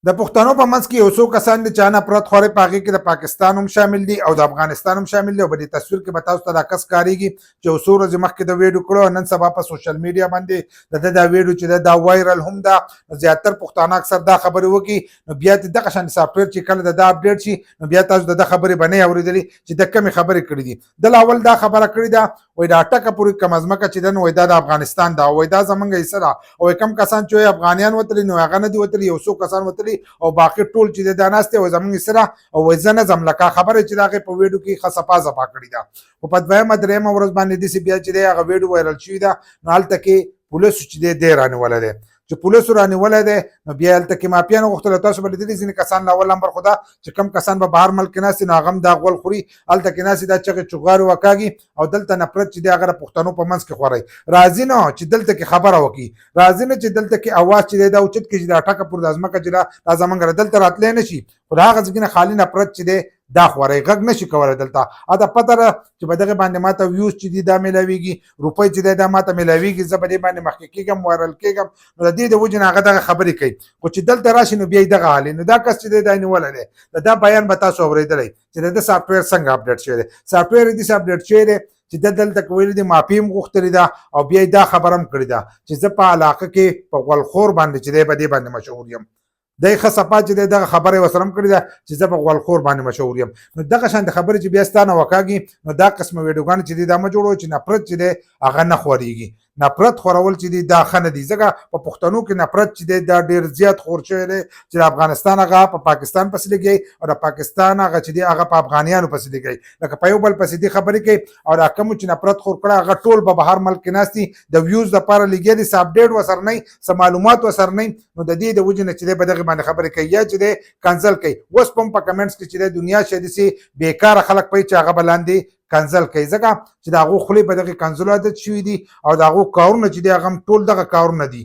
د پښتنو په منځ کې یو څو کسان دي چې نفرت خوري په هغې کې د پاکستان هم شامل دي او د افغانستان هم شامل دي او په دې تصویر کې به تاسو ته دا کس ښکارېږي چې یو څو ورځې مخکې د ویډیو کړو نن سبا په سوشل میډیا باندې د ده دا ویډیو چې ده دا وایرل هم ده زیاتر پښتانه اکثر دا خبرې وکړي نو بیا دغه شان سافټویر چې کله د ده اپډیټ شي نو بیا تاسو د ده خبرې به نه اورېدلې چې د کمې خبرې کړې دي د اول دا خبره کړې ده وایي دا ټکه پورې کم ځمکه چې ده نو وایي دا د افغانستان ده وایي دا زموږ حصه ده او کم کسان چې افغانیان وتلي نو هغه نه دي وتلي یو څو کسان وتلي او باقي ټول چې دا ناسته و زمونږ سره او زه نه ځم لکه خبره چې دا په ویډیو کې ښه صفا صفا کړې ده خو په دویمه درېیمه ورځ باندې داسې بیا چې دی هغه ویډیو وایرل شوي ده نو هلته کې پولیسو چې دی رانیولی دی چې پولیسو رانیولی دی نو بیا هلته کې مافیانو غوښتل تاسو به لیدلي ځینې کسان له اول نمبر خو دا چې کوم کسان به بهر ملک کې ناست نو هغه هم دا غول خوري هلته کې ناست دا چغې چغارې وکاږي او دلته نفرت چې دی هغه د پښتنو په منځ کې خوری راځي نه چې دلته کې خبره وکړي راځي نه چې دلته کې اواز چې دی دا اوچت کړي چې دا ټکه پر دا ځمکه چې دا زموږ دلته راتلی نه شي خو د هغه ځای نه خالي نفرت چې دی دا خوری غږ نشي کولی دلته دا پته ده چې په دغې باندې ماته ویوز چې دي دا میلاویږي روپۍ چې دی دا ماته میلاویږي زه په دې باندې مخکې کېږم وایرل کېږم نو د دې د وجې نه هغه دغه خبرې کوي خو چې دلته راشي نو بیا یې دغه حال نو دا کس چې دی دا نیولی دی د دا بیان به تاسو اورېدلی چې د ده سافټویر څنګه اپډیټ شوی دی سافټویر یې داسې اپډیټ شوی دی چې ده دلته ویلي دي معافي هم غوښتلې ده او بیا یې دا خبره هم کړې ده چې زه په علاقه کې په غولخور باندې چې دی په دې باندې مشهور یم دی ښه صفا چې دی دغه خبره یې ورسره هم کړې ده چې زه په غولخور باندې مشهور یم نو دغه شانتې خبرې چې بیا ستا نه وکاږي نو دا قسمه ویډیوګانې چې دي دا مه جوړوئ چې نفرت چې دی هغه نه خورېږي نفرت خورول چې دی دا ښه نه دي ځکه په پښتنو کې نفرت چې دی دا ډېر زیات خور شوی دی چې د افغانستان هغه په پاکستان پسې لګوي او د پاکستان هغه چې دی هغه په افغانیانو پسې لګوي لکه په یو بل پسې دې خبرې کوي او دا کوم چې نفرت خور کړه هغه ټول به بهر ملک کې ناست دي د ویوز دپاره لګیا دي څه اپډیټ ورسره نه څه معلومات ورسره نه نو د دې د وجې نه چې دی په دغې باندې خبرې کوي یا چې دی کنسل کوي اوس په په کمنټس کې چې دی دنیا شی داسې بېکاره خلک پوهي چې هغه به لاندې کنسل کوي ځکه چې د هغو خولې په دغې کنسلو عادت شوي دي او د هغو کارونه چې دي هغه هم ټول دغه کارونه دي